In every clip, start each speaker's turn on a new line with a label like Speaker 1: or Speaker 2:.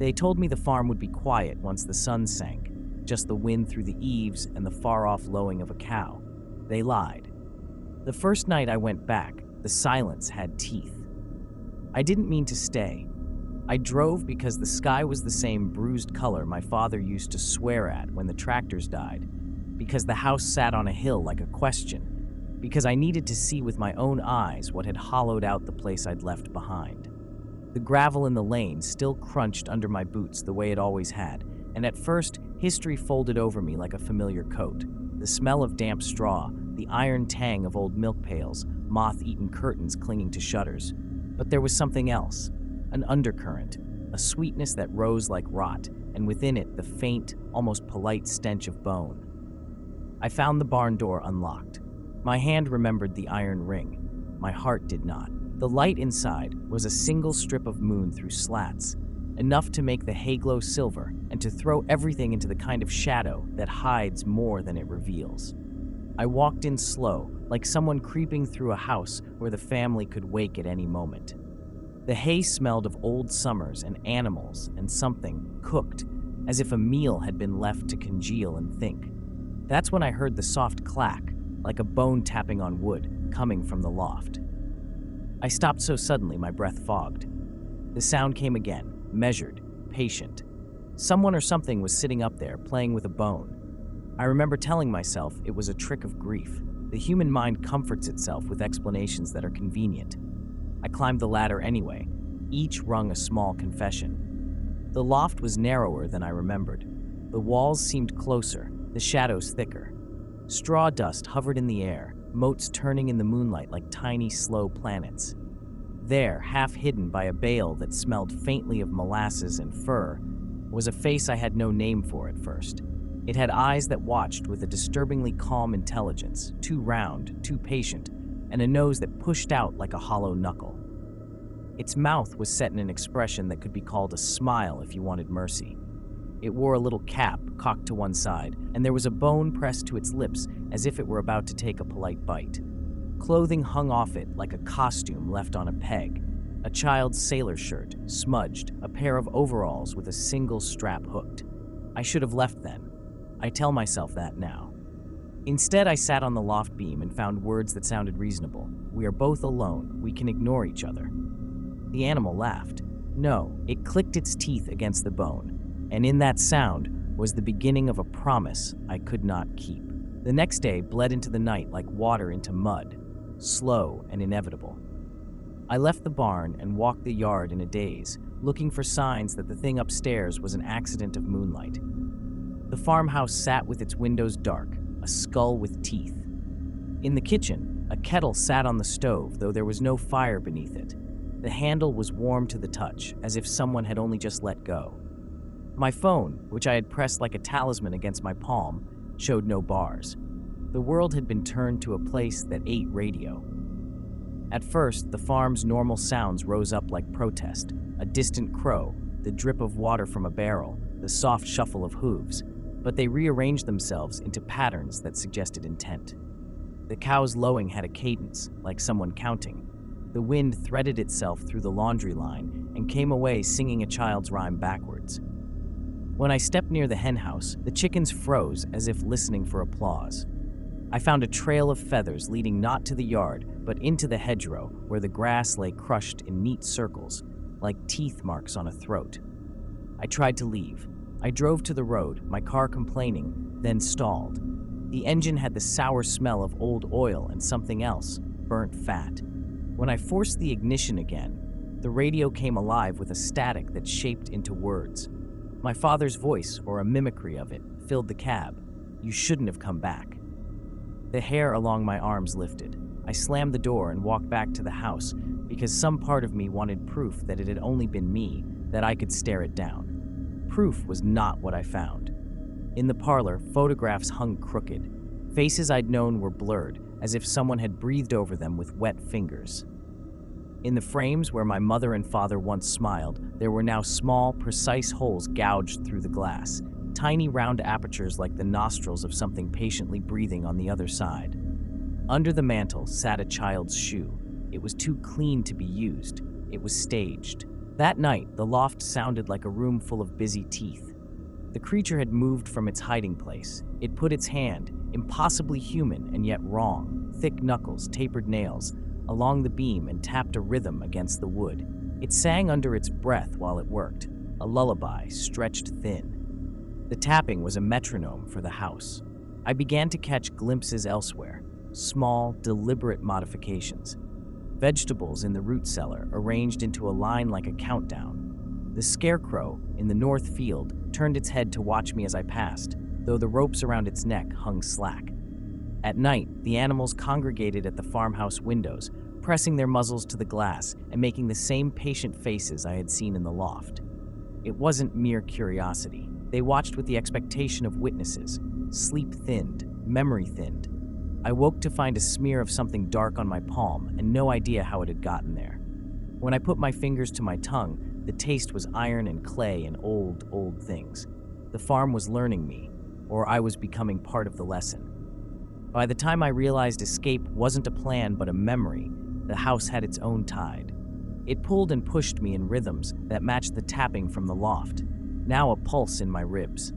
Speaker 1: They told me the farm would be quiet once the sun sank, just the wind through the eaves and the far-off lowing of a cow. They lied. The first night I went back, the silence had teeth. I didn't mean to stay. I drove because the sky was the same bruised color my father used to swear at when the tractors died, because the house sat on a hill like a question, because I needed to see with my own eyes what had hollowed out the place I'd left behind. The gravel in the lane still crunched under my boots the way it always had, and at first, history folded over me like a familiar coat. The smell of damp straw, the iron tang of old milk pails, moth-eaten curtains clinging to shutters. But there was something else, an undercurrent, a sweetness that rose like rot, and within it the faint, almost polite stench of bone. I found the barn door unlocked. My hand remembered the iron ring. My heart did not. The light inside was a single strip of moon through slats, enough to make the hay glow silver and to throw everything into the kind of shadow that hides more than it reveals. I walked in slow, like someone creeping through a house where the family could wake at any moment. The hay smelled of old summers and animals and something cooked, as if a meal had been left to congeal and think. That's when I heard the soft clack, like a bone tapping on wood, coming from the loft. I stopped so suddenly my breath fogged. The sound came again, measured, patient. Someone or something was sitting up there, playing with a bone. I remember telling myself it was a trick of grief. The human mind comforts itself with explanations that are convenient. I climbed the ladder anyway, each rung a small confession. The loft was narrower than I remembered. The walls seemed closer, the shadows thicker. Straw dust hovered in the air, motes turning in the moonlight like tiny, slow planets. There, half hidden by a bale that smelled faintly of molasses and fur, was a face I had no name for at first. It had eyes that watched with a disturbingly calm intelligence, too round, too patient, and a nose that pushed out like a hollow knuckle. Its mouth was set in an expression that could be called a smile if you wanted mercy. It wore a little cap cocked to one side, and there was a bone pressed to its lips as if it were about to take a polite bite. Clothing hung off it like a costume left on a peg. A child's sailor shirt, smudged, a pair of overalls with a single strap hooked. I should have left then. I tell myself that now. Instead, I sat on the loft beam and found words that sounded reasonable. We are both alone. We can ignore each other. The animal laughed. No, it clicked its teeth against the bone, and in that sound was the beginning of a promise I could not keep. The next day bled into the night like water into mud, slow and inevitable. I left the barn and walked the yard in a daze, looking for signs that the thing upstairs was an accident of moonlight. The farmhouse sat with its windows dark, a skull with teeth. In the kitchen, a kettle sat on the stove, though there was no fire beneath it. The handle was warm to the touch, as if someone had only just let go. My phone, which I had pressed like a talisman against my palm, showed no bars. The world had been turned to a place that ate radio. At first, the farm's normal sounds rose up like protest, a distant crow, the drip of water from a barrel, the soft shuffle of hooves, but they rearranged themselves into patterns that suggested intent. The cow's lowing had a cadence, like someone counting. The wind threaded itself through the laundry line and came away singing a child's rhyme backwards. When I stepped near the henhouse, the chickens froze as if listening for applause. I found a trail of feathers leading not to the yard, but into the hedgerow, where the grass lay crushed in neat circles, like teeth marks on a throat. I tried to leave. I drove to the road, my car complaining, then stalled. The engine had the sour smell of old oil and something else, burnt fat. When I forced the ignition again, the radio came alive with a static that shaped into words. My father's voice, or a mimicry of it, filled the cab. You shouldn't have come back. The hair along my arms lifted. I slammed the door and walked back to the house because some part of me wanted proof that it had only been me, that I could stare it down. Proof was not what I found. In the parlor, photographs hung crooked. Faces I'd known were blurred, as if someone had breathed over them with wet fingers. In the frames where my mother and father once smiled, there were now small, precise holes gouged through the glass, tiny round apertures like the nostrils of something patiently breathing on the other side. Under the mantel sat a child's shoe. It was too clean to be used. It was staged. That night, the loft sounded like a room full of busy teeth. The creature had moved from its hiding place. It put its hand, impossibly human and yet wrong, thick knuckles, tapered nails, along the beam and tapped a rhythm against the wood. It sang under its breath while it worked, a lullaby stretched thin. The tapping was a metronome for the house. I began to catch glimpses elsewhere, small, deliberate modifications. Vegetables in the root cellar arranged into a line like a countdown. The scarecrow in the north field turned its head to watch me as I passed, though the ropes around its neck hung slack. At night, the animals congregated at the farmhouse windows, pressing their muzzles to the glass and making the same patient faces I had seen in the loft. It wasn't mere curiosity. They watched with the expectation of witnesses, sleep thinned, memory thinned. I woke to find a smear of something dark on my palm and no idea how it had gotten there. When I put my fingers to my tongue, the taste was iron and clay and old things. The farm was learning me, or I was becoming part of the lesson. By the time I realized escape wasn't a plan but a memory, the house had its own tide. It pulled and pushed me in rhythms that matched the tapping from the loft, now a pulse in my ribs.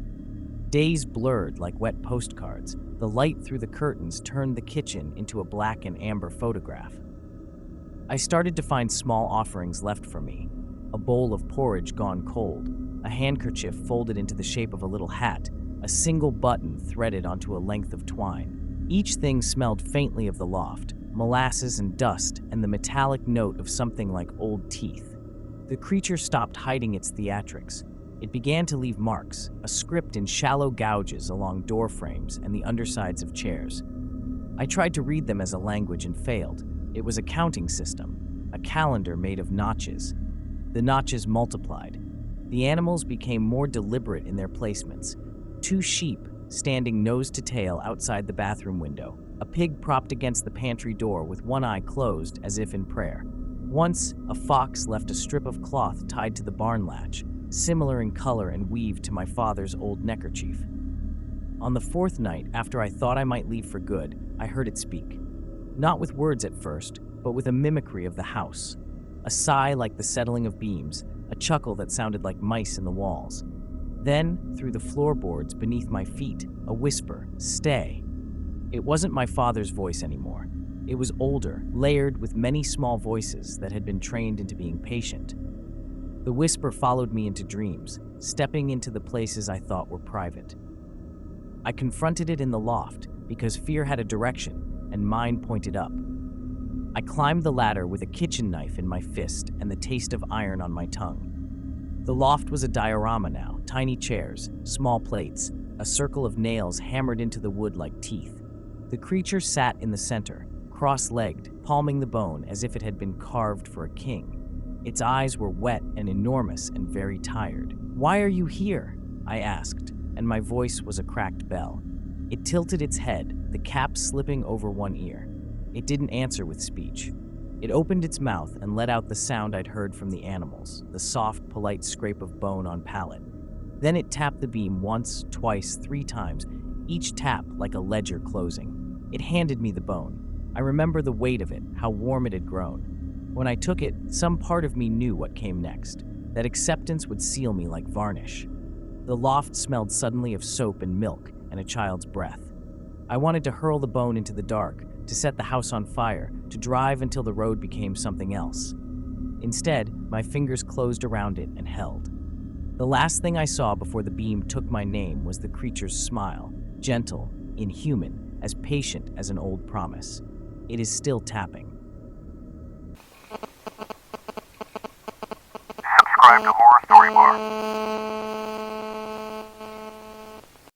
Speaker 1: Days blurred like wet postcards. The light through the curtains turned the kitchen into a black and amber photograph. I started to find small offerings left for me. A bowl of porridge gone cold, a handkerchief folded into the shape of a little hat, a single button threaded onto a length of twine. Each thing smelled faintly of the loft, molasses and dust, and the metallic note of something like old teeth. The creature stopped hiding its theatrics. It began to leave marks, a script in shallow gouges along door frames and the undersides of chairs. I tried to read them as a language and failed. It was a counting system, a calendar made of notches. The notches multiplied. The animals became more deliberate in their placements. 2 sheep standing nose to tail outside the bathroom window, a pig propped against the pantry door with one eye closed as if in prayer. Once, a fox left a strip of cloth tied to the barn latch, similar in color and weave to my father's old neckerchief. On the 4th night, after I thought I might leave for good, I heard it speak. Not with words at first, but with a mimicry of the house. A sigh like the settling of beams, a chuckle that sounded like mice in the walls. Then, through the floorboards beneath my feet, a whisper, "Stay." It wasn't my father's voice anymore. It was older, layered with many small voices that had been trained into being patient. The whisper followed me into dreams, stepping into the places I thought were private. I confronted it in the loft because fear had a direction and mine pointed up. I climbed the ladder with a kitchen knife in my fist and the taste of iron on my tongue. The loft was a diorama now, tiny chairs, small plates, a circle of nails hammered into the wood like teeth. The creature sat in the center, cross-legged, palming the bone as if it had been carved for a king. Its eyes were wet and enormous and very tired. "Why are you here?" I asked, and my voice was a cracked bell. It tilted its head, the cap slipping over one ear. It didn't answer with speech. It opened its mouth and let out the sound I'd heard from the animals, the soft, polite scrape of bone on pallet. Then it tapped the beam once, twice, 3 times, each tap like a ledger closing. It handed me the bone. I remember the weight of it, how warm it had grown. When I took it, some part of me knew what came next, that acceptance would seal me like varnish. The loft smelled suddenly of soap and milk and a child's breath. I wanted to hurl the bone into the dark, to set the house on fire, to drive until the road became something else. Instead, my fingers closed around it and held. The last thing I saw before the beam took my name was the creature's smile, gentle, inhuman, as patient as an old promise. It is still tapping.
Speaker 2: Subscribe to Horror Story Bar.